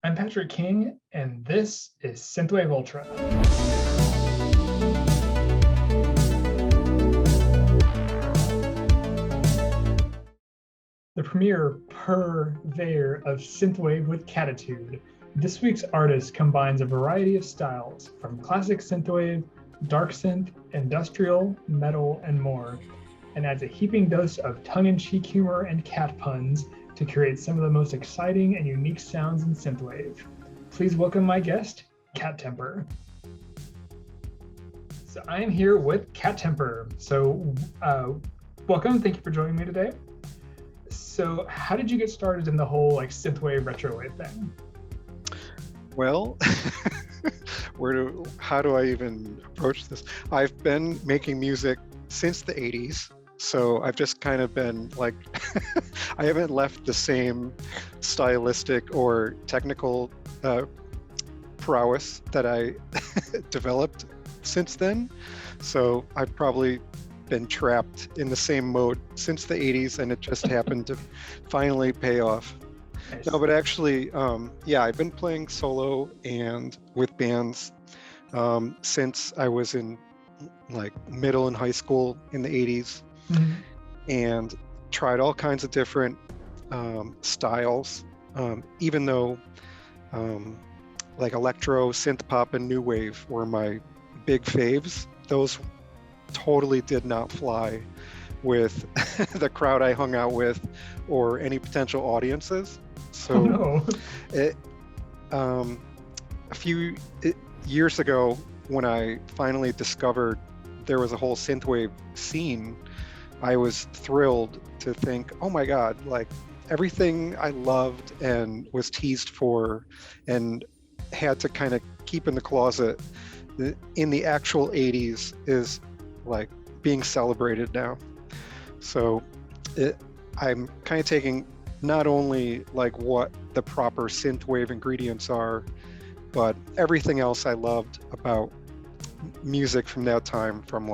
I'm Patrick King, and this is SYNTHWAVE Ultra. The premier purveyor of synthwave with catitude, this week's artist combines a variety of styles, from classic synthwave, dark synth, industrial, metal, and more, and adds a heaping dose of tongue-in-cheek humor and cat puns to create some of the most exciting and unique sounds in synthwave. Please welcome my guest, Cat Temper. So I am here with Cat Temper. So welcome, thank you for joining me today. So how did you get started in the whole synthwave retrowave thing? Well, how do I even approach this? I've been making music since the 80s. So I've just kind of been I haven't left the same stylistic or technical prowess that I developed since then. So I've probably been trapped in the same mode since the 80s, and it just happened to finally pay off. Nice. No, but actually, I've been playing solo and with bands since I was in middle and high school in the 80s. Mm-hmm. And tried all kinds of different styles, even though electro, synth pop, and new wave were my big faves. Those totally did not fly with the crowd I hung out with or any potential audiences. So a few years ago, when I finally discovered there was a whole synthwave scene, I was thrilled to think, oh my God, everything I loved and was teased for and had to kind of keep in the closet in the actual 80s is being celebrated now. So I'm kind of taking not only what the proper synthwave ingredients are, but everything else I loved about music from that time, from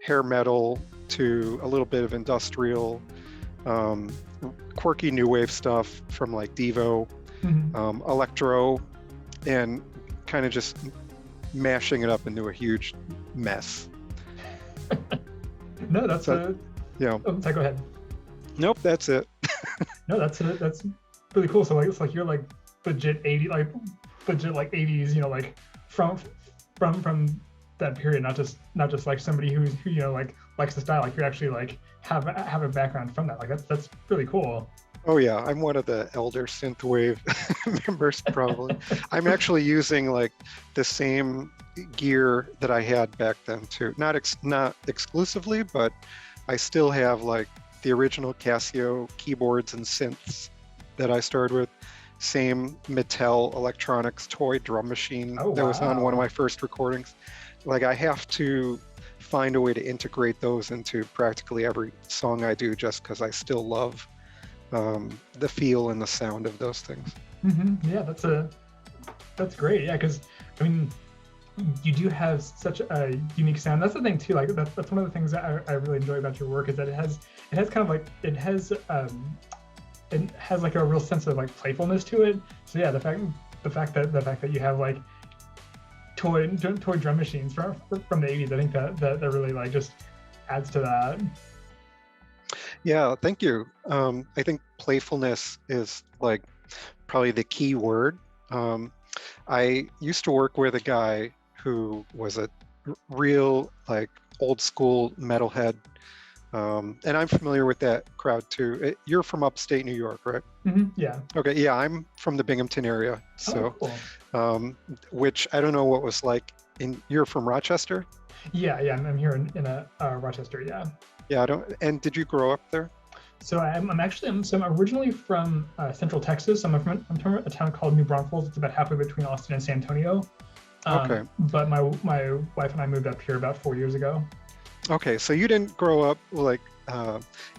hair metal to a little bit of industrial, quirky new wave stuff from Devo, Mm-hmm. electro, and kind of just mashing it up into a huge mess. No, that's Oh, sorry, go ahead. Nope, that's it. No, that's really cool. So it's you're legit 80, legit 80s, from that period, not just somebody who likes the style. You're actually have a background from that. That's really cool. Oh yeah, I'm one of the elder synthwave members probably. I'm actually using the same gear that I had back then too. Not exclusively, but I still have the original Casio keyboards and synths that I started with. Same Mattel Electronics toy drum machine that was on one of my first recordings. I have to find a way to integrate those into practically every song I do, just because I still love the feel and the sound of those things. Mm-hmm. Yeah, that's great. Yeah, because you do have such a unique sound. That's the thing too. That's one of the things that I really enjoy about your work, is that it has kind of it has a real sense of playfulness to it. So yeah, the fact that you have toy drum machines from the 80s, I think that really just adds to that. Yeah, thank you. I think playfulness is probably the key word. I used to work with a guy who was a real old school metalhead, and I'm familiar with that crowd too. You're from upstate New York, right? Mm-hmm. Yeah. Okay. Yeah, I'm from the Binghamton area, so cool. Which I don't know what was you're from Rochester? Yeah, I'm here in Rochester. Yeah. Yeah, and did you grow up there? So I'm originally from Central Texas. I'm from a town called New Braunfels. It's about halfway between Austin and San Antonio. Okay. But my wife and I moved up here about 4 years ago. Okay, so you didn't grow up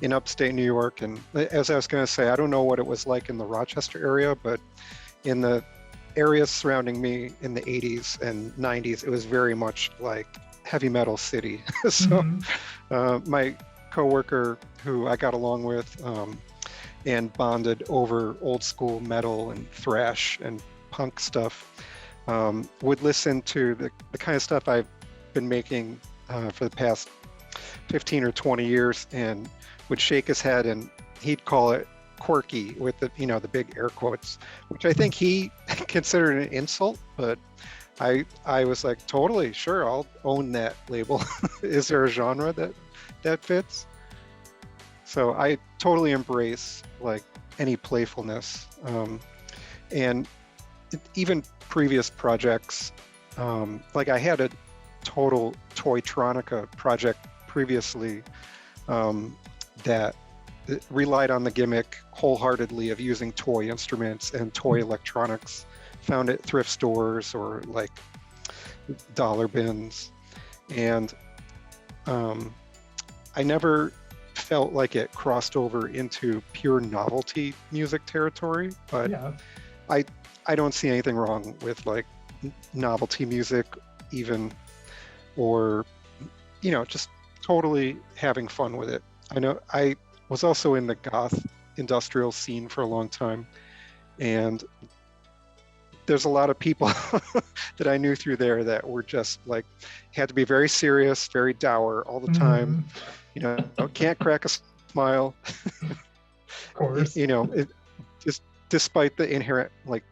in upstate New York, and as I was going to say, I don't know what it was like in the Rochester area, but in the areas surrounding me in the 80s and 90s, it was very much heavy metal city. So my coworker who I got along with and bonded over old school metal and thrash and punk stuff, would listen to the kind of stuff I've been making for the past 15 or 20 years, and would shake his head, and he'd call it quirky with the, the big air quotes, which I think he considered an insult, but I was like, totally, sure, I'll own that label. Is there a genre that fits? So I totally embrace like any playfulness, and even previous projects, like I had a total Toytronica project previously that relied on the gimmick wholeheartedly of using toy instruments and toy electronics found at thrift stores or like dollar bins, and I never felt like it crossed over into pure novelty music territory, but yeah. I don't see anything wrong with like novelty music even, or just totally having fun with it. I know I was also in the goth industrial scene for a long time, and there's a lot of people that I knew through there that were just like, had to be very serious, very dour all the time. Can't crack a smile. Of course. Just despite the inherent like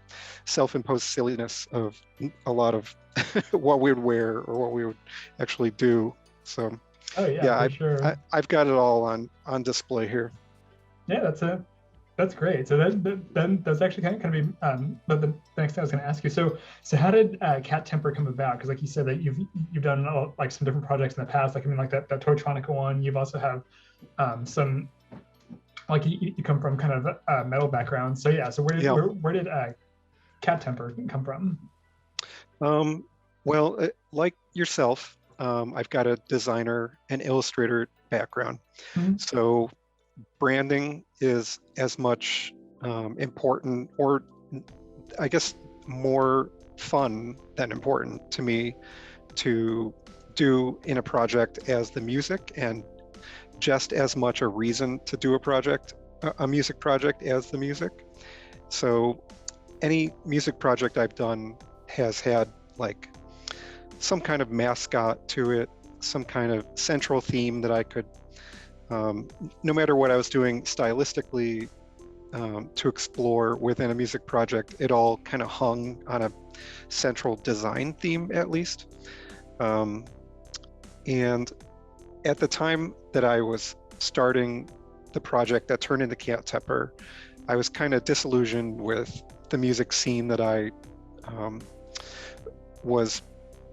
self-imposed silliness of a lot of what we would wear or what we would actually do. So I've got it all on display here. Yeah, that's great. So that's actually kind of be the next thing I was going to ask you. So how did Cat Temper come about? Because like you said that you've done like some different projects in the past. Like like that Toytronica one. You've also have some like you come from kind of a metal background. So yeah. So where did Cat Temper come from? Well, like yourself, I've got a designer and illustrator background. Mm-hmm. So branding is as much important, or I guess more fun than important to me to do in a project as the music, and just as much a reason to do a music project as the music. So any music project I've done has had like some kind of mascot to it, some kind of central theme that I could, no matter what I was doing stylistically, to explore within a music project, it all kind of hung on a central design theme at least. And at the time that I was starting the project that turned into Cat Temper, I was kind of disillusioned with the music scene that I was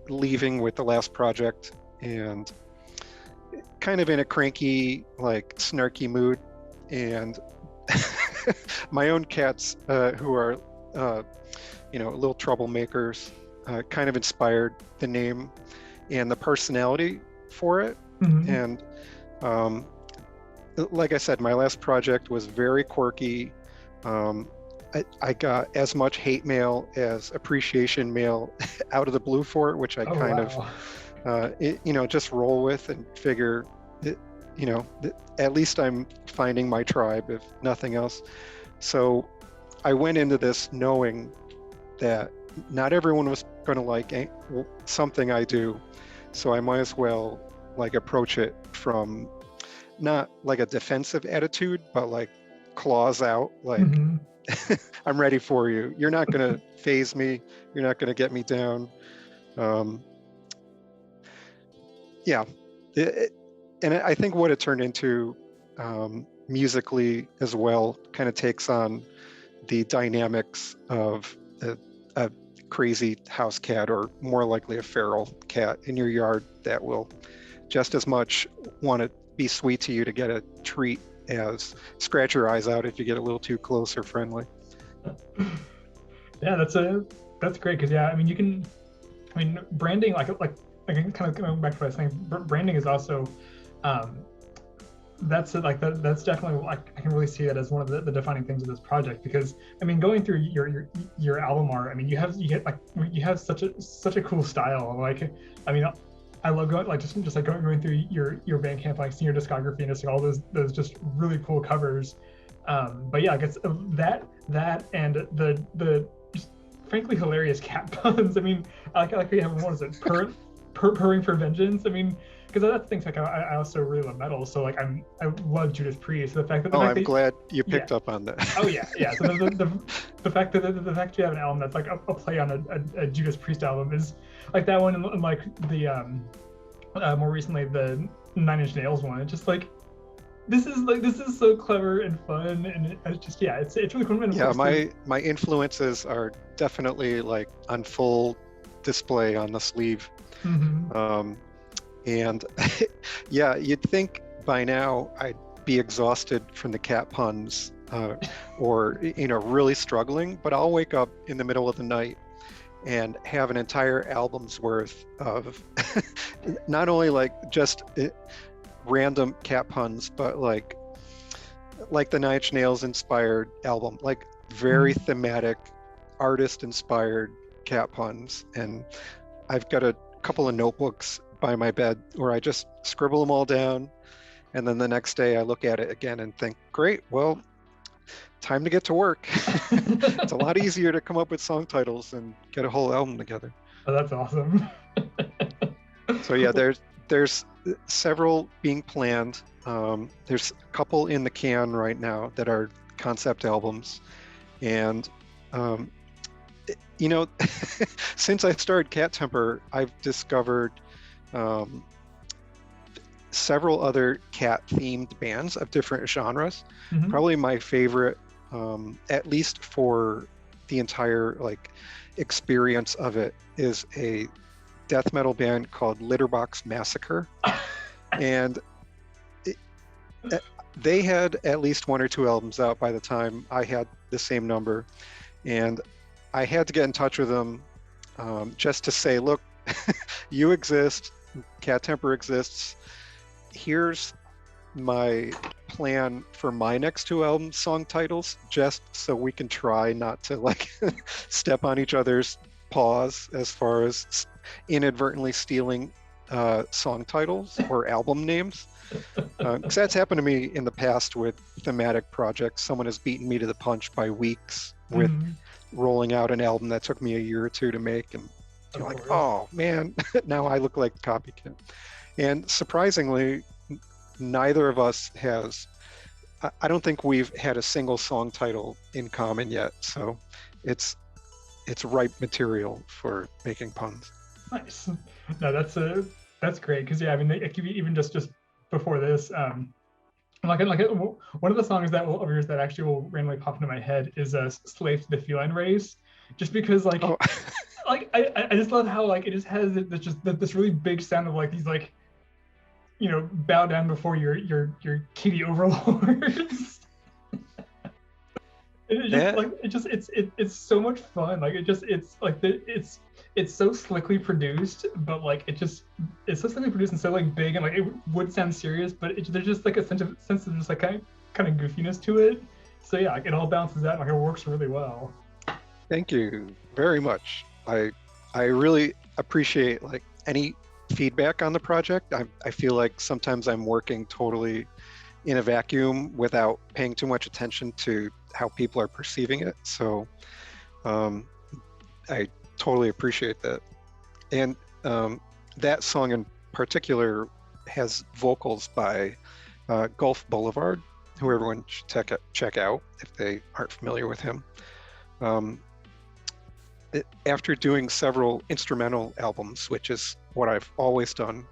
leaving with the last project, and kind of in a cranky, like snarky mood. And my own cats, who are, little troublemakers, kind of inspired the name and the personality for it. Mm-hmm. And like I said, my last project was very quirky. I got as much hate mail as appreciation mail out of the blue for it, which I just roll with and figure, at least I'm finding my tribe, if nothing else. So I went into this knowing that not everyone was going to like something I do. So I might as well like approach it from not like a defensive attitude, but like claws out, like, mm-hmm. I'm ready for you. You're not going to phase me. You're not going to get me down. And I think what it turned into musically as well kind of takes on the dynamics of a crazy house cat, or more likely a feral cat in your yard that will just as much want to be sweet to you to get a treat as scratch your eyes out if you get a little too close or friendly. Yeah, that's great, because branding, like kind of going back to what I was saying, branding is also that's definitely, like, I can really see that as one of the defining things of this project, because going through your album art, you have such a cool style. I love going going through your Bandcamp, like seeing your discography and just like all those just really cool covers. But yeah, I guess that and the frankly hilarious cat puns. I mean, I like we have, what is it, purring for vengeance. I mean, because that's the thing. Like I also really love metal, so like I love Judas Priest. So the fact that I'm glad you picked up on that. Oh yeah. So the fact that you have an album that's like a play on a Judas Priest album is like that one, and like the more recently the Nine Inch Nails one. It's just like this is so clever and fun, and it's just it's really cool. Yeah, my influences are definitely like on full display on the sleeve. Mm-hmm. And yeah, you'd think by now I'd be exhausted from the cat puns, or really struggling, but I'll wake up in the middle of the night and have an entire album's worth of not only like just random cat puns, but like the Nine Inch Nails inspired album, like very thematic, artist inspired cat puns. And I've got a couple of notebooks by my bed where I just scribble them all down, and then the next day I look at it again and think, great, well, time to get to work. It's a lot easier to come up with song titles and get a whole album together. Oh, that's awesome. So yeah, there's several being planned. There's a couple in the can right now that are concept albums, and since I started Cat Temper, I've discovered several other cat themed bands of different genres. Mm-hmm. Probably my favorite, at least for the entire like experience of it, is a death metal band called Box Massacre. And they had at least 1 or 2 albums out by the time I had the same number, and I had to get in touch with them just to say, look, you exist, Cat Temper exists, here's my plan for my next 2 album song titles, just so we can try not to like step on each other's paws as far as inadvertently stealing song titles or album names. Because that's happened to me in the past with thematic projects. Someone has beaten me to the punch by weeks with rolling out an album that took me a year or 2 to make, and you're like, oh man, now I look like a copycat. And surprisingly, neither of us has, I don't think we've had a single song title in common yet, so it's ripe material for making puns. Nice. No, that's great, because I mean, it could be even just before this, like one of the songs of yours that actually will randomly pop into my head is "Slave to the Feline Race," just because like like I just love how like it just has this really big sound of like these like bow down before your kitty overlords. It's so much fun. Like it's so slickly produced, but like it's so slickly produced and so like big, and like it would sound serious, but there's just like a sense of just like kind of goofiness to it. So yeah, like, it all balances out. Like it works really well. Thank you very much. I really appreciate like any feedback on the project. I feel like sometimes I'm working totally in a vacuum without paying too much attention to how people are perceiving it. So I totally appreciate that. And that song in particular has vocals by Gulf Boulevard, who everyone should check out if they aren't familiar with him. After doing several instrumental albums, which is what I've always done,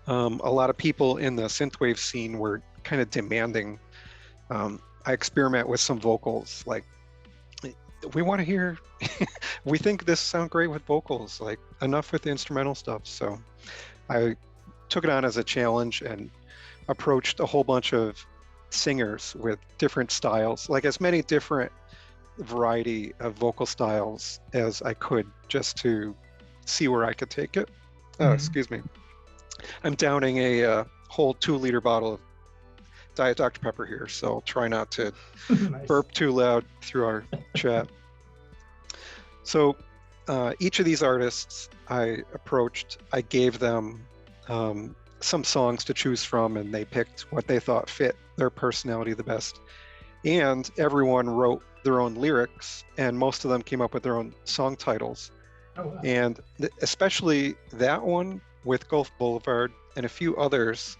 a lot of people in the synthwave scene were kind of demanding I experiment with some vocals, like, we want to hear, we think this sounds great with vocals, like enough with the instrumental stuff. So I took it on as a challenge and approached a whole bunch of singers with different styles, like as many different variety of vocal styles as I could, just to see where I could take it. Excuse me. I'm downing a whole 2-liter bottle of Diet Dr. Pepper here, so I'll try not to Nice. burp too loud through our chat. So each of these artists I approached, I gave them some songs to choose from, and they picked what they thought fit their personality the best. And everyone wrote their own lyrics, and most of them came up with their own song titles. Oh, wow. And especially that one with Gulf Boulevard and a few others,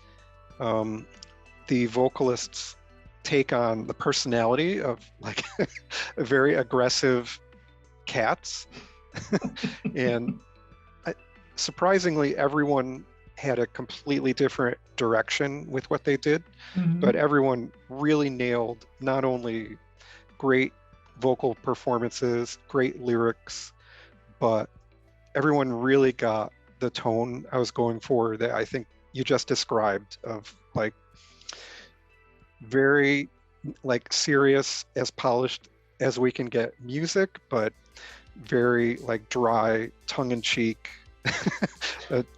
the vocalists take on the personality of like very aggressive cats. And surprisingly, everyone had a completely different direction with what they did, but everyone really nailed not only great vocal performances, great lyrics, but everyone really got the tone I was going for that I think you just described, of like very like serious, as polished as we can get music, but very like dry, tongue-in-cheek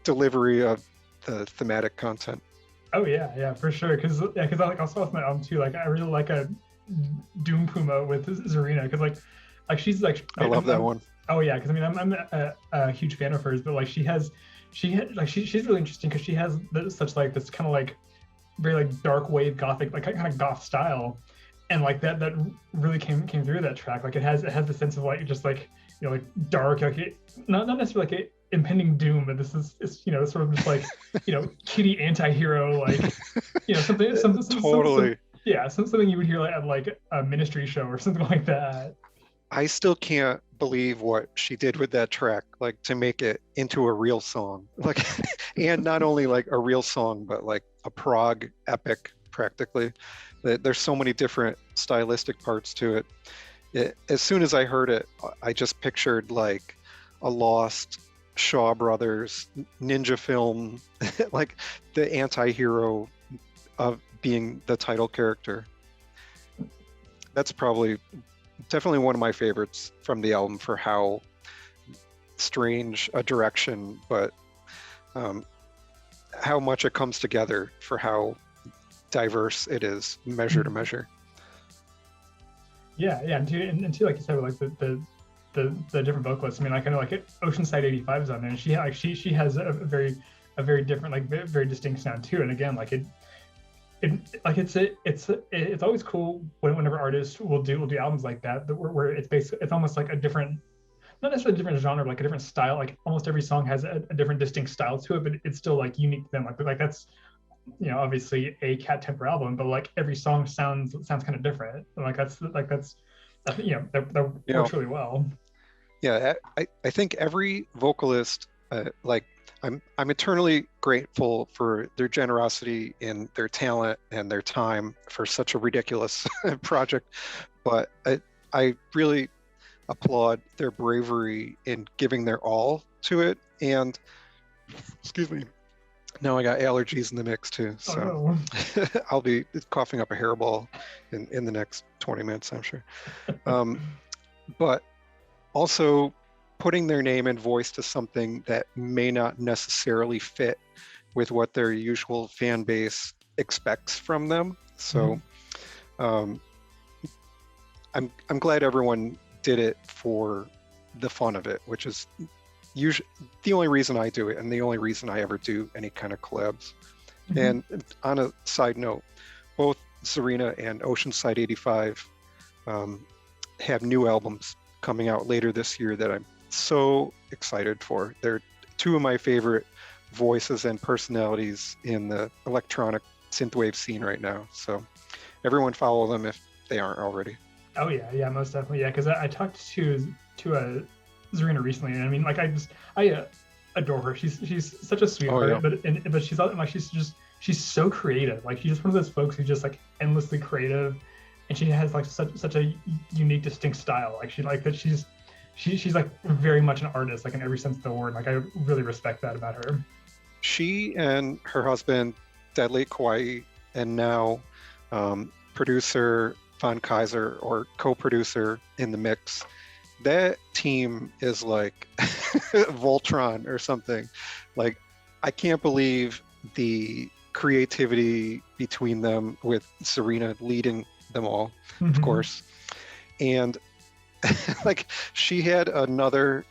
delivery of the thematic content. Oh yeah, for sure. Because I like also with my album too. Like I really like a Doom Puma with Zarina, because like she's like I love that one. Oh yeah, because I mean I'm a huge fan of hers, but like she's really interesting because she has such like this kind of like very like dark wave gothic, like kind of goth style, and like that really came through that track. Like it has the sense of like just like, you know, like dark, like not necessarily like a impending doom, but this is, it's, you know, sort of just like, you know, kitty anti-hero, like, you know, something totally. Something you would hear like at like a Ministry show or something like that. I still can't believe what she did with that track, like to make it into a real song, like, and not only like a real song, but like a prog epic practically. There's so many different stylistic parts to it. As soon as I heard it, I just pictured like a lost Shaw Brothers ninja film, like the anti-hero of being the title character. That's definitely one of my favorites from the album for how strange a direction, but how much it comes together for how diverse it is, measure to measure. Yeah, and too, like you said, like the different vocalists. I mean, like I know like Oceanside 85 is on there, and she has a very different, like very distinct sound too. And again, like it's always cool whenever artists will do albums like that where it's almost like a different, not necessarily a different genre, but like a different style. Like almost every song has a different distinct style to it, but it's still like unique to them. Like that's, you know, obviously a Cat Temper album, but like every song sounds kind of different. And like that's you know, that works really well. Yeah, I think every vocalist, like I'm eternally grateful for their generosity in their talent and their time for such a ridiculous project, but I really applaud their bravery in giving their all to it. And excuse me, now I got allergies in the mix too, so I'll be coughing up a hairball in the next 20 minutes, I'm sure. But also putting their name and voice to something that may not necessarily fit with what their usual fan base expects from them. So I'm glad everyone did it for the fun of it, which is usually the only reason I do it and the only reason I ever do any kind of collabs. And on a side note, both Zarina and Oceanside 85 have new albums coming out later this year that I'm so excited for. They're two of my favorite voices and personalities in the electronic synthwave scene right now. So everyone follow them if they aren't already. Oh yeah, most definitely. Yeah, because I talked to Zarina recently, and I mean, like I adore her. She's such a sweetheart, but she's like she's so creative. Like she's just one of those folks who's just like endlessly creative, and she has like such a unique, distinct style. Like she's like very much an artist, like in every sense of the word. Like I really respect that about her. She and her husband, Deadly Kauai, and now producer Von Kaiser, or co-producer in the mix. That team is like Voltron or something. Like I can't believe the creativity between them, with Zarina leading them all, of course. And like she had another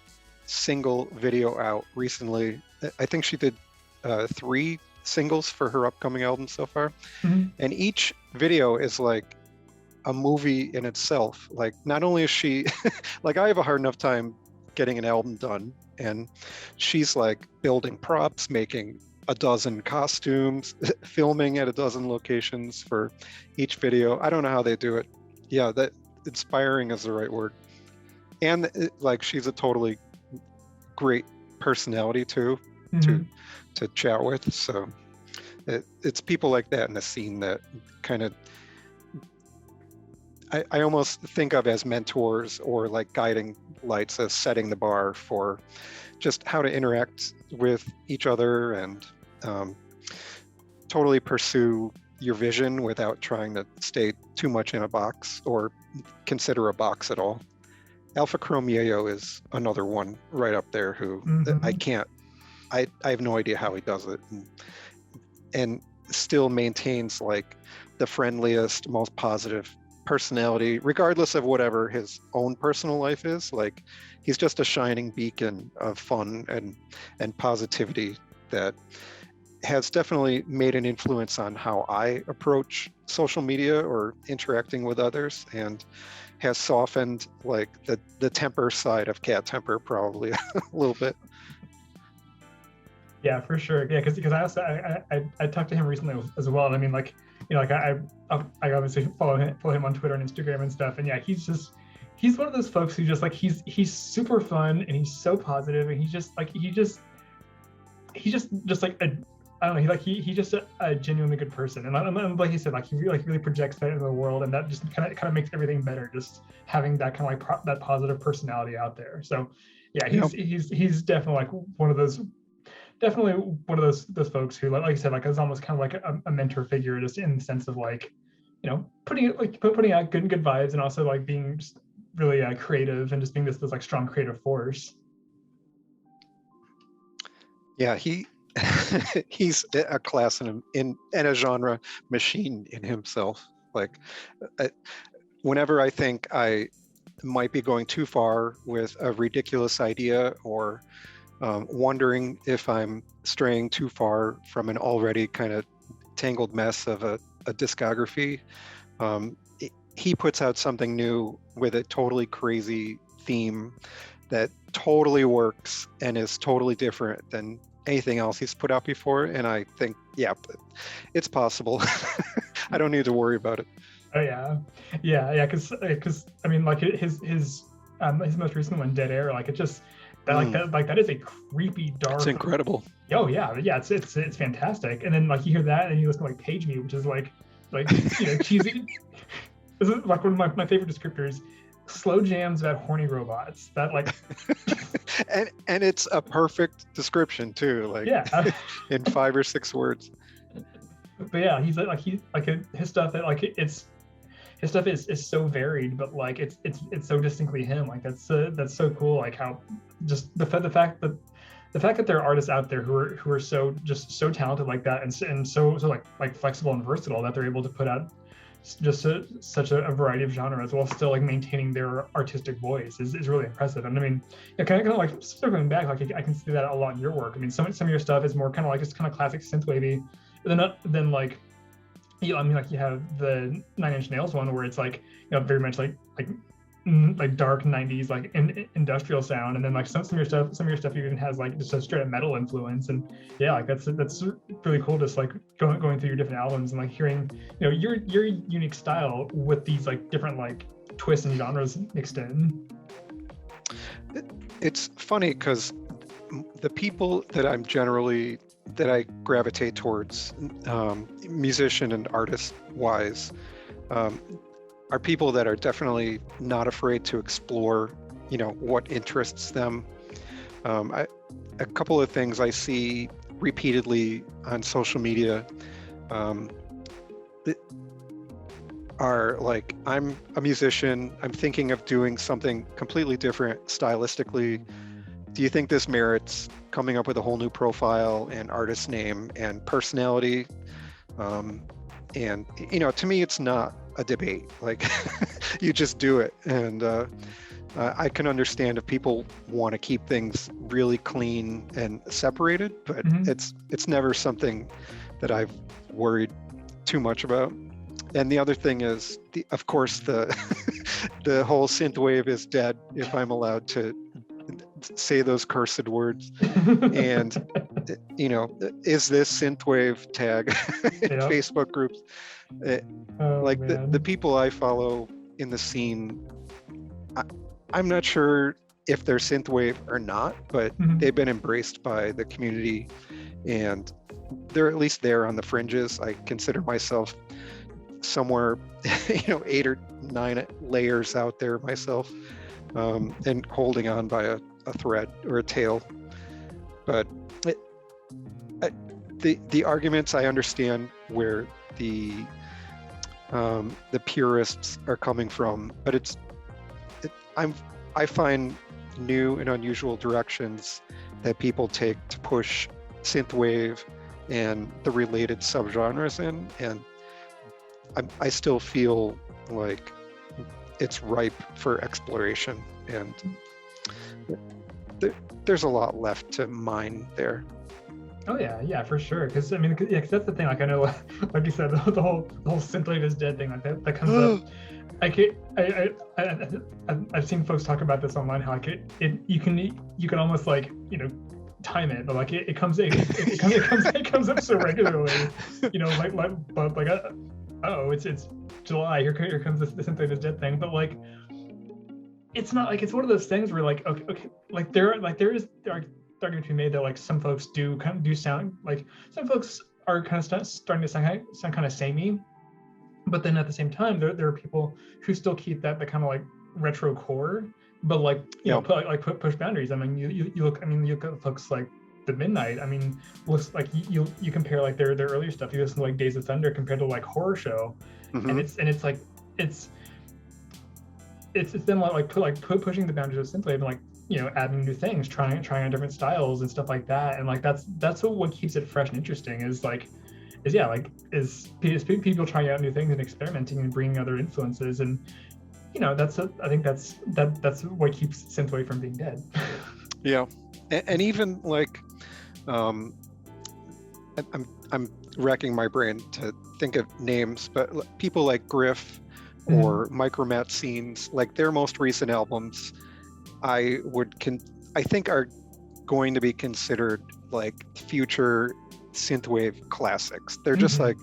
single video out recently. I think she did 3 singles for her upcoming album so far. And each video is like a movie in itself. Like, not only is she like, I have a hard enough time getting an album done, and she's like building props, making a dozen costumes, filming at a dozen locations for each video. I don't know how they do it. Yeah, that inspiring is the right word. And like, she's a totally great personality too, to chat with. So it's people like that in the scene that kind of I almost think of as mentors, or like guiding lights, as setting the bar for just how to interact with each other and totally pursue your vision without trying to stay too much in a box or consider a box at all. Alpha Chrome Yayo is another one right up there who I have no idea how he does it, and still maintains like the friendliest, most positive personality, regardless of whatever his own personal life is. Like, he's just a shining beacon of fun and positivity that has definitely made an influence on how I approach social media or interacting with others, and has softened like the temper side of cat temper probably a little bit. Yeah, for sure. Yeah, because I also I talked to him recently as well, and I mean, like, you know, like I obviously follow him on Twitter and Instagram and stuff, and yeah, he's one of those folks who just like he's super fun, and he's so positive, and he's just like a, I don't know, he's just a genuinely good person, and like you said, like he really projects that into the world, and that just kind of makes everything better, just having that kind of like that positive personality out there. So yeah, he's definitely like one of those folks who, like you said, like is almost kind of like a mentor figure, just in the sense of like, you know, putting out good vibes, and also like being just really creative, and just being this like strong creative force. Yeah, he's a class and a genre machine in himself. Like, whenever I think I might be going too far with a ridiculous idea, or wondering if I'm straying too far from an already kind of tangled mess of a discography, he puts out something new with a totally crazy theme that totally works and is totally different than anything else he's put out before. And I think, yeah, it's possible. I don't need to worry about it. Oh yeah, because I mean, like his most recent one, Dead Air, like it just that is a creepy, dark. It's incredible. Oh yeah, it's fantastic. And then like you hear that, and you listen to like Page Me, which is like you know, cheesy. This is like one of my favorite descriptors. Slow jams about horny robots. That like. and it's a perfect description too. Like, yeah. In 5 or 6 words. But yeah, he's like his stuff that like his stuff is so varied, but like it's so distinctly him. Like that's so cool. Like how just the fact that there are artists out there who are so talented like that, and so like flexible and versatile, that they're able to put out just such a variety of genres while still like maintaining their artistic voice is really impressive. And I mean, kind of like circling back, like I can see that a lot in your work. I mean, some of your stuff is more kind of like just kind of classic synthwavy, then like, you know, I mean, like you have the 9 Inch Nails one where it's like, you know, very much like dark 90s like industrial sound, and then like some of your stuff even has like just a straight up metal influence. And yeah, like that's really cool, just like going through your different albums and like hearing, you know, your unique style with these like different like twists and genres mixed in. It's funny because the people that I gravitate towards, musician and artist wise, are people that are definitely not afraid to explore, you know, what interests them. A couple of things I see repeatedly on social media are like, I'm a musician, I'm thinking of doing something completely different stylistically. Do you think this merits coming up with a whole new profile and artist name and personality? And, you know, to me, it's not a debate. Like, you just do it. And I can understand if people want to keep things really clean and separated, but it's never something that I've worried too much about. And the other thing is, of course, the the whole synthwave is dead, if I'm allowed to say those cursed words. And is this synthwave tag in Yep. Facebook groups? Oh, Like man. the people I follow in the scene, I'm not sure if they're synthwave or not, but they've been embraced by the community, and they're at least there on the fringes. I consider myself somewhere 8 or 9 layers out there myself, and holding on by a thread or a tail. But the arguments, I understand where the purists are coming from, but I find new and unusual directions that people take to push synthwave and the related subgenres in, and I still feel like it's ripe for exploration, and there's a lot left to mine there. Oh yeah, for sure. Because I mean, 'cause that's the thing. Like I know, like you said, the whole synthwave is dead thing. Like that comes up. I've seen folks talk about this online. How like you can almost like time it, but like it comes up so regularly. It's July. Here comes the synthwave is dead thing. But like it's not like it's one of those things where like okay like there is argument to be made that like some folks do sound like some folks are kind of starting to sound kind of samey, but then at the same time there are people who still keep the kind of like retro core, but like push boundaries. I mean you look at folks like the Midnight. I mean looks like you compare like their earlier stuff. You listen to like Days of Thunder compared to like Horror Show, and it's like it's them pushing the boundaries of synthwave and like adding new things, trying on different styles and stuff like that. And like that's what keeps it fresh and interesting is people trying out new things and experimenting and bringing other influences. And I think that's what keeps synthwave from being dead. Yeah, and even like I'm racking my brain to think of names, but people like Griff or Micromat Scenes, like their most recent albums, I think are going to be considered like future synthwave classics. They're just like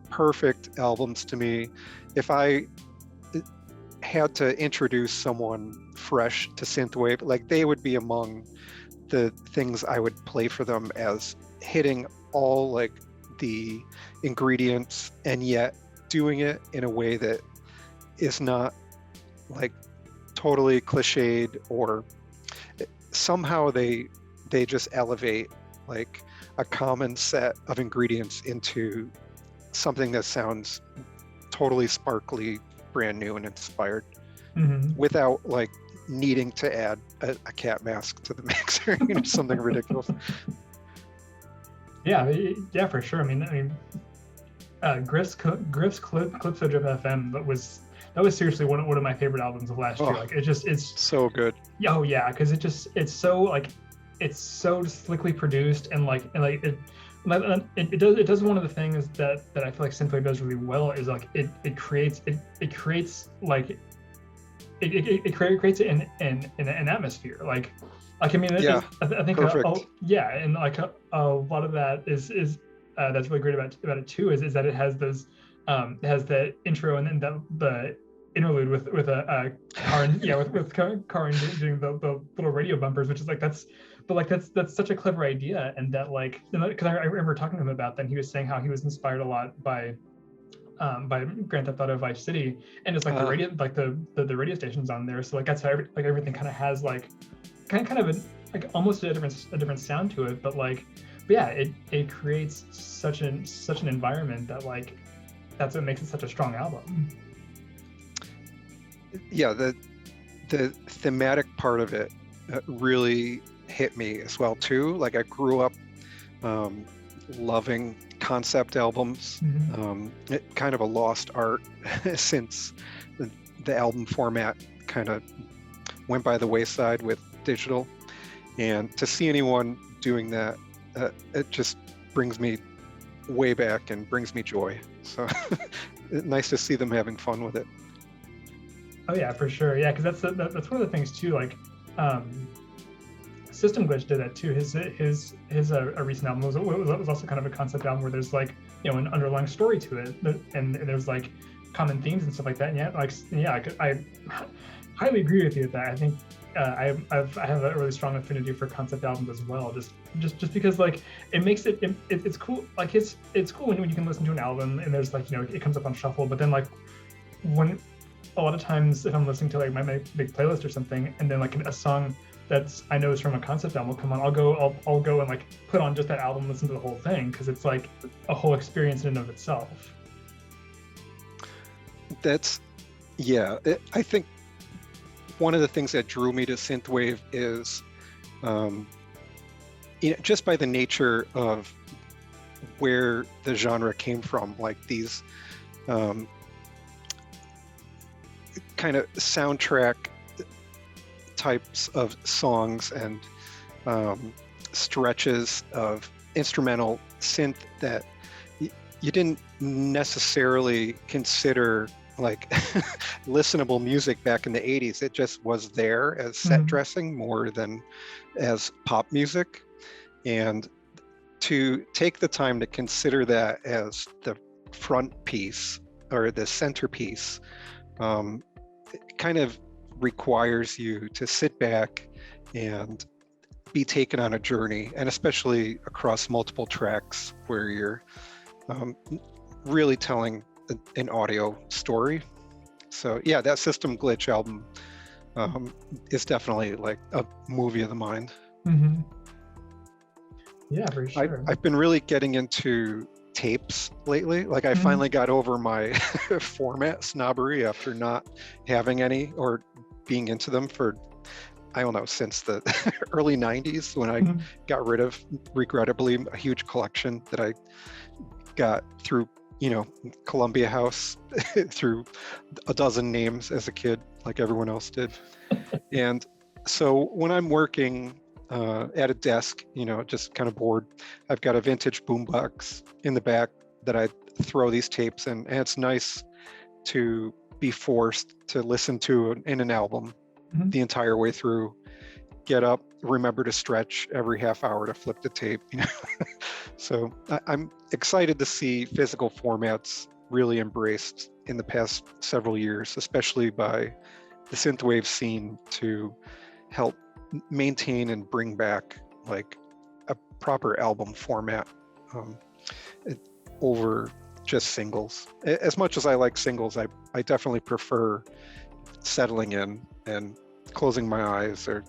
perfect albums to me. If I had to introduce someone fresh to synthwave, like they would be among the things I would play for them as hitting all like the ingredients and yet doing it in a way that is not like totally cliched, or somehow they just elevate like a common set of ingredients into something that sounds totally sparkly, brand new and inspired, without like needing to add a cat mask to the mixer, something ridiculous. Yeah, for sure. I mean Griff's Calypso FM that was seriously one of my favorite albums of last year. Like it's so good. Oh yeah, because it's so slickly produced and it does one of the things that I feel like synthwave does really well is like it creates an atmosphere. Like I mean I think and like a lot of that is that's really great about it too is that it has those it has the intro and then the interlude with Karin with Karin doing the little radio bumpers, which is like that's such a clever idea. And that like because I remember talking to him about that, and he was saying how he was inspired a lot by Grand Theft Auto Vice City, and it's like the radio the radio stations on there, so like that's how everything kind of has like kind of almost a different sound to it, but it creates such an environment that like that's what makes it such a strong album. Yeah, the thematic part of it really hit me as well too. Like I grew up loving concept albums, kind of a lost art since the album format kind of went by the wayside with digital, and to see anyone doing that, it just brings me way back and brings me joy. So nice to see them having fun with it. Oh yeah, for sure. Yeah, because that's one of the things too. Like, System Glitch did that too. His a recent album was also kind of a concept album where there's like, you know, an underlying story to it, and there's like common themes and stuff like that. And I highly agree with you with that. I think I have a really strong affinity for concept albums as well. Just because like it makes it's cool. Like it's cool when you can listen to an album and there's like, you know, it comes up on shuffle. But then like when a lot of times if I'm listening to like my big playlist or something, and then like a song that's I know is from a concept album will come on, I'll go and like put on just that album, listen to the whole thing, because it's like a whole experience in and of itself. I think one of the things that drew me to synthwave is, just by the nature of where the genre came from, like these kind of soundtrack types of songs and stretches of instrumental synth that you didn't necessarily consider like listenable music back in the 80s. It just was there as set dressing more than as pop music. And to take the time to consider that as the front piece or the centerpiece, it kind of requires you to sit back and be taken on a journey, and especially across multiple tracks where you're really telling an audio story. So yeah, that System Glitch album is definitely like a movie of the mind. Yeah, for sure. I've been really getting into tapes lately. Like I finally got over my format snobbery after not having any or being into them for, I don't know, since the early 90s when I got rid of, regrettably, a huge collection that I got through, Columbia House through a dozen names as a kid, like everyone else did. And so when I'm working at a desk, just kind of bored, I've got a vintage boombox in the back that I throw these tapes in, and it's nice to be forced to listen to in an album the entire way through, get up, remember to stretch every half hour to flip the tape. So I'm excited to see physical formats really embraced in the past several years, especially by the synthwave scene, to help maintain and bring back like a proper album format over just singles. As much as I like singles, I definitely prefer settling in and closing my eyes or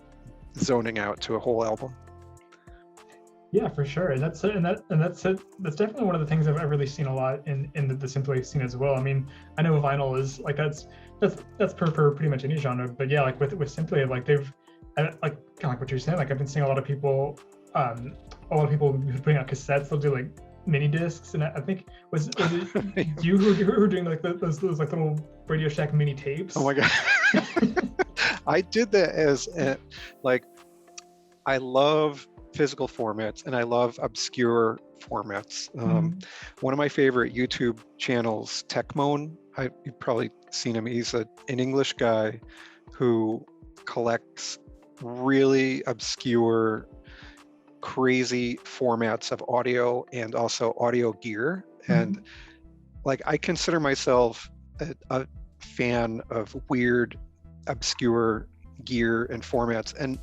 zoning out to a whole album. Yeah, for sure. And that's definitely one of the things I've really seen a lot in the synthwave scene as well. I mean, I know vinyl is like that's for pretty much any genre, but yeah, like with synthwave, like they've like kind of like what you're saying. Like I've been seeing a lot of people putting out cassettes. They'll do like mini discs, and I think was it you who were doing like those like little Radio Shack mini tapes? Oh my god. I did that as like, I love physical formats and I love obscure formats. One of my favorite YouTube channels, Techmoan, you've probably seen him. He's an English guy who collects really obscure, crazy formats of audio and also audio gear. And like, I consider myself a fan of weird, obscure gear and formats, and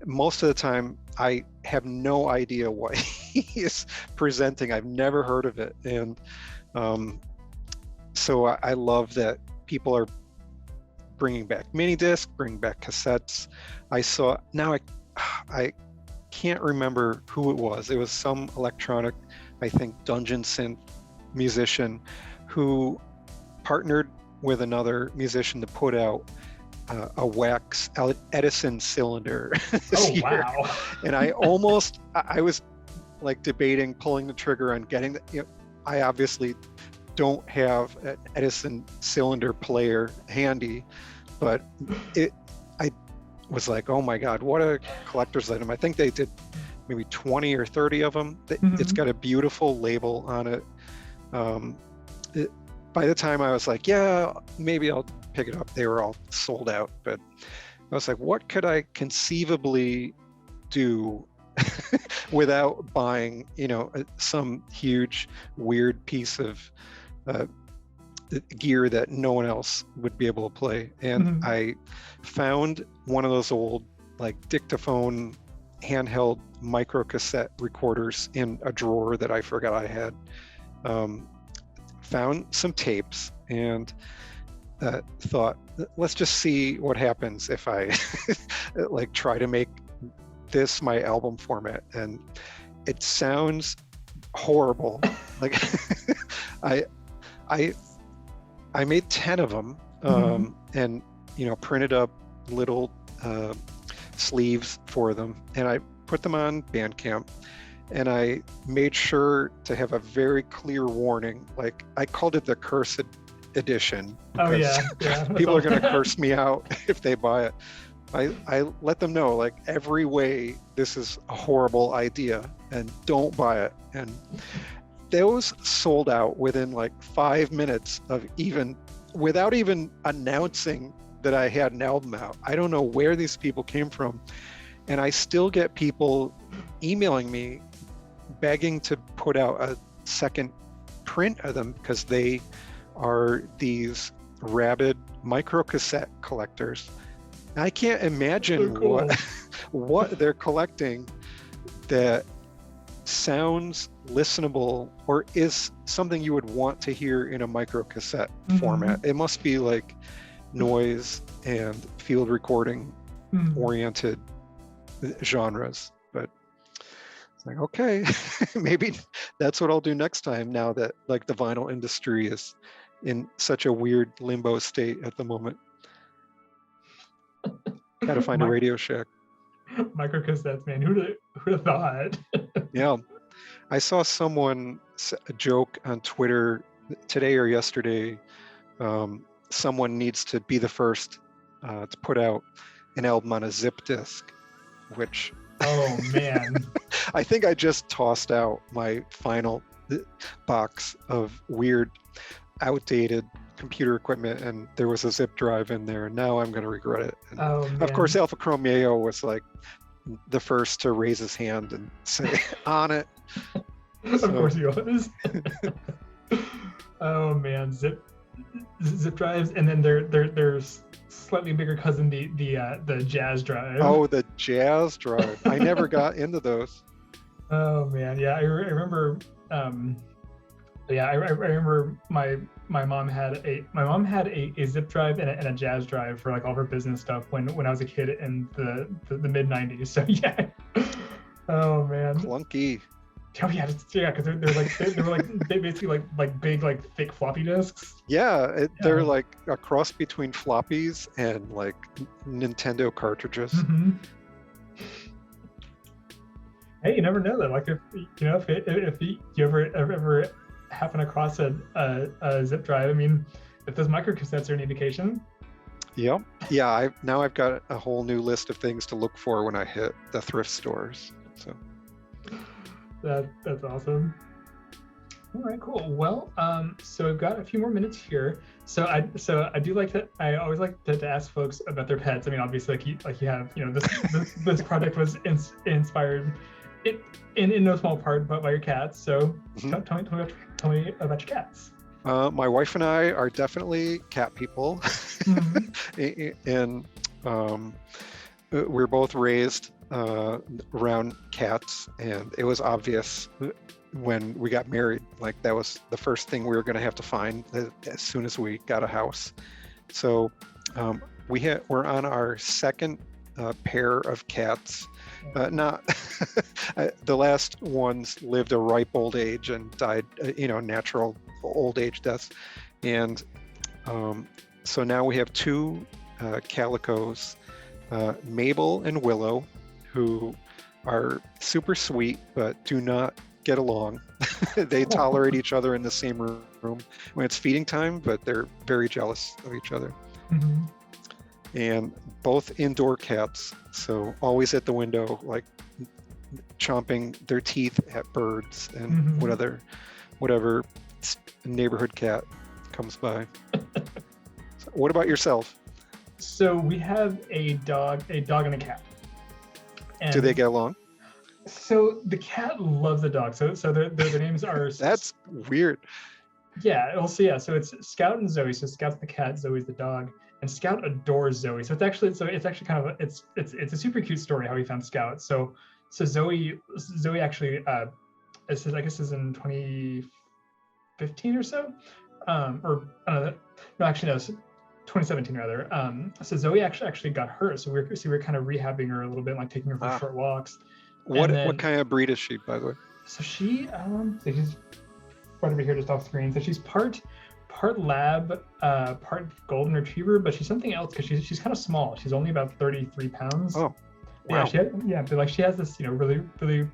most of the time I have no idea what he is presenting. I've never heard of it. And so I love that people are bringing back mini discs, bringing back cassettes. I can't remember who it was. It was some electronic, I think, dungeon synth musician who partnered with another musician to put out a wax Edison cylinder this year. Wow. And I was like debating pulling the trigger on getting that. I obviously don't have an Edison cylinder player handy, but I was like, oh my God, what a collector's item. I think they did maybe 20 or 30 of them. It's got a beautiful label on it. by the time I was like, yeah, maybe I'll pick it up, they were all sold out. But I was like, what could I conceivably do without buying, some huge weird piece of gear that no one else would be able to play? And I found one of those old like dictaphone handheld micro cassette recorders in a drawer that I forgot I had. Found some tapes and thought, let's just see what happens if I like try to make this my album format. And it sounds horrible. Like I made 10 of them and printed up little sleeves for them, and I put them on Bandcamp, and I made sure to have a very clear warning. Like I called it the cursed edition. Oh yeah. People are going to curse me out if they buy it. I let them know, like, every way this is a horrible idea and don't buy it. And those sold out within like 5 minutes of without even announcing that I had an album out. I don't know where these people came from. And I still get people emailing me begging to put out a second print of them because they are these rabid microcassette collectors. I can't imagine So cool. what they're collecting that sounds listenable or is something you would want to hear in a microcassette format. It must be like noise and field recording oriented genres. But it's like, okay, maybe that's what I'll do next time, now that like the vinyl industry is in such a weird limbo state at the moment. Gotta find a Radio Shack. Microcassettes, man. Who'd have thought? Yeah. I saw someone joke on Twitter today or yesterday. Someone needs to be the first to put out an album on a zip disk, which Oh man. I think I just tossed out my final box of weird, outdated computer equipment, and there was a zip drive in there, and now I'm going to regret it. And of course, Alpha Chromeo was like the first to raise his hand and say on it. Of course he was. Oh man, zip drives, and then there's slightly bigger cousin, the jazz drive. Oh, the jazz drive. I never got into those. Oh man, yeah, I remember. I remember my mom had a zip drive and a jazz drive for like all of her business stuff when I was a kid in the mid 90s. So yeah. Oh man. Clunky. Oh yeah, because they were basically like big like thick floppy disks. Yeah, they're like a cross between floppies and like Nintendo cartridges. Hey, you never know that. Like if you ever happen across a zip drive, I mean, if those microcassettes are an indication. Yep. Yeah. Now I've got a whole new list of things to look for when I hit the thrift stores. So. That's awesome. All right, cool. Well, so I've got a few more minutes here. So I do like to. I always like to ask folks about their pets. I mean, obviously, like you have, this project was inspired in no small part by your cats. So tell me about your cats. My wife and I are definitely cat people, and we're both raised around cats, and it was obvious when we got married, like that was the first thing we were going to have to find as soon as we got a house. So we're on our second pair of cats. Not the last ones lived a ripe old age and died, natural old age deaths. And so now we have two calicos, Mabel and Willow, who are super sweet but do not get along. They tolerate each other in the same room when it's feeding time, but they're very jealous of each other. And both indoor cats, so always at the window, like chomping their teeth at birds and whatever neighborhood cat comes by. So what about yourself? So we have a dog and a cat. And Do they get along? so the cat loves the dog. So their names are That's weird. Yeah, well, so it's Scout and Zoe. So Scout's the cat, Zoe's the dog, and Scout adores Zoe. So it's actually kind of it's a super cute story how he found Scout. So Zoe actually I guess is in 2015 or so, or I don't know. No, actually no, 2017 rather. So Zoe actually got hurt. So we were kind of rehabbing her a little bit, like taking her for short walks. What kind of breed is she, by the way? So she's right over here just off screen. So she's part lab, part golden retriever, but she's something else because she's kind of small. She's only about 33 pounds. Oh, wow. Yeah, but like she has this, really, really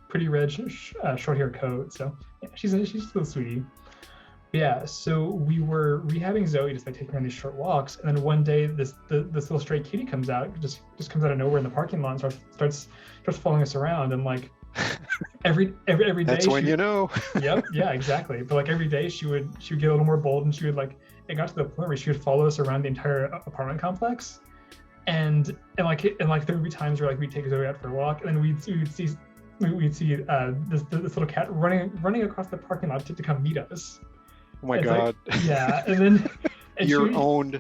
pretty red short hair coat. So yeah, she's a little sweetie. Yeah, so we were rehabbing Zoe just by taking her on these short walks, and then one day this little stray kitty comes out, just comes out of nowhere in the parking lot and starts following us around, and like every day. That's when you know. Yep, yeah, exactly. But like every day she would get a little more bold, and she would like, it got to the point where she would follow us around the entire apartment complex, and there would be times where like we'd take Zoe out for a walk, and then we'd see this little cat running across the parking lot to come meet us. Oh my God. Like, yeah, and then you're owned.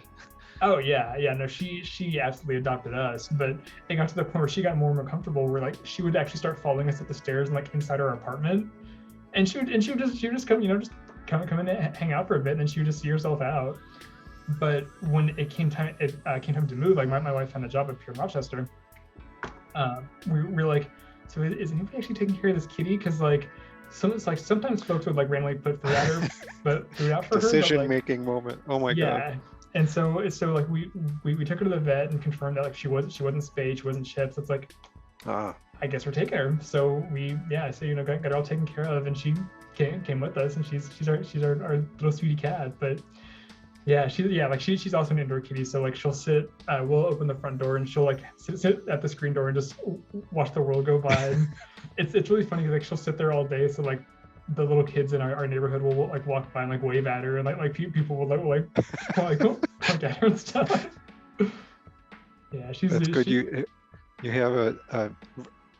Oh yeah, no, she absolutely adopted us, but it got to the point where she got more and more comfortable, where like she would actually start following us up the stairs and like inside our apartment, and she would just come, just come in and hang out for a bit, and then she would just see herself out. But when it came time to move, like my wife found a job up here in Rochester. We were like, so is anybody actually taking care of this kitty? Because like. So it's like sometimes folks would like randomly put food out for her. Decision-making moment. Oh my God. Yeah, and so like we took her to the vet and confirmed that like she wasn't spayed, she wasn't chipped. So it's like, I guess we're taking her. So got her all taken care of, and she came with us, and she's our little sweetie cat. But yeah, she's also an indoor kitty. So like she'll sit, we'll open the front door, and she'll like sit at the screen door and just watch the world go by. And it's really funny because like she'll sit there all day. So like the little kids in our neighborhood will like walk by and like wave at her, and like people will like look at her and stuff. Yeah, that's good. You have a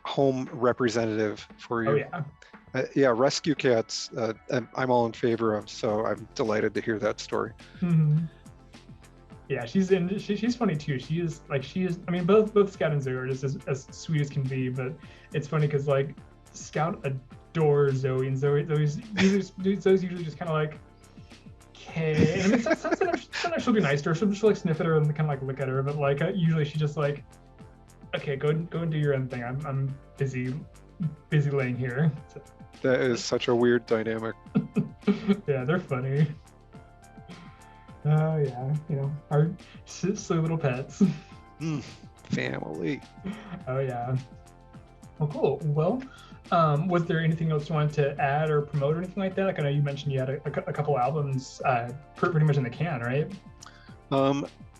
home representative for you. Oh yeah. Yeah, rescue cats, I'm all in favor of, so I'm delighted to hear that story. Mm-hmm. Yeah, she's funny too. She is. I mean, both Scout and Zoe are just as sweet as can be, but it's funny because like Scout adores Zoe, and Zoe's usually just kind of like, okay. And I mean, sometimes she'll be nice to her. She'll like sniff at her and kind of like look at her, but like usually she just like, okay, go and do your own thing. I'm busy laying here. So. That is such a weird dynamic. Yeah, they're funny. Oh yeah, our silly little pets. Family. Oh yeah. Well, cool. Well, was there anything else you wanted to add or promote or anything like that? Like I know you mentioned you had a couple albums pretty much in the can, right?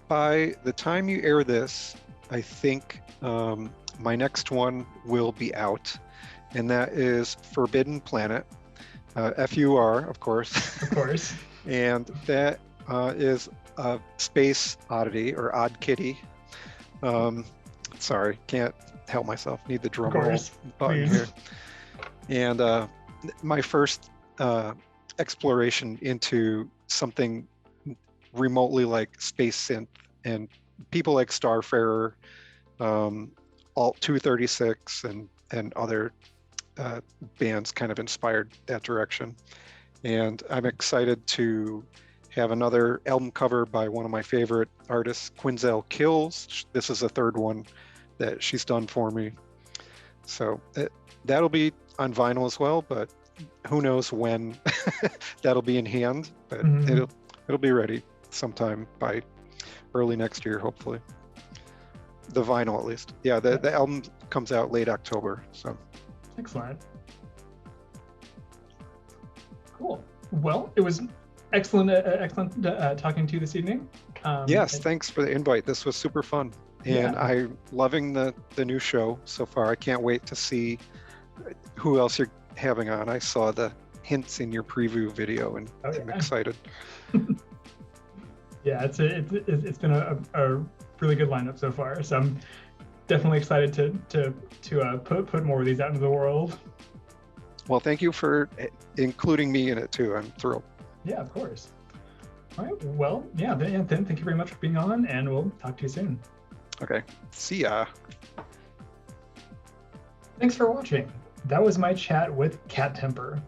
By the time you air this, I think my next one will be out. And that is Forbidden Planet, FUR, of course. Of course. And that is a space oddity or odd kitty. Sorry, can't help myself. Need the drum roll button here. And my first exploration into something remotely like space synth, and people like Starfarer, Alt 236, and other bands kind of inspired that direction. And I'm excited to have another album cover by one of my favorite artists, Quinzel Kills. This is the third one that she's done for me. So that'll be on vinyl as well, but who knows when that'll be in hand, but it'll be ready sometime by early next year, hopefully. The vinyl, at least. Yeah, the album comes out late October, so. Excellent. Cool. Well, it was excellent talking to you this evening. Yes, thanks for the invite. This was super fun. And I'm loving the new show so far. I can't wait to see who else you're having on. I saw the hints in your preview video, and I'm excited. Yeah, it's been a really good lineup so far. So I'm definitely excited to put more of these out into the world. Well, thank you for including me in it too. I'm thrilled. Yeah, of course. All right. Well, yeah, then thank you very much for being on, and we'll talk to you soon. Okay. See ya. Thanks for watching. That was my chat with Cat Temper.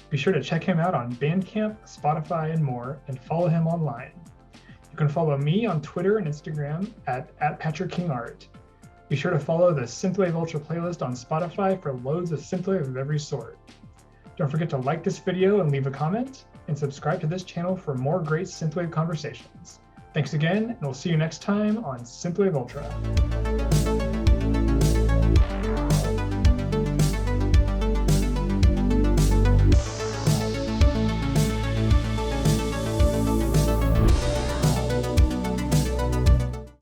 Be sure to check him out on Bandcamp, Spotify, and more, and follow him online. You can follow me on Twitter and Instagram at @PatrickKingArt. Be sure to follow the Synthwave Ultra playlist on Spotify for loads of synthwave of every sort. Don't forget to like this video and leave a comment, and subscribe to this channel for more great synthwave conversations. Thanks again, and we'll see you next time on Synthwave Ultra.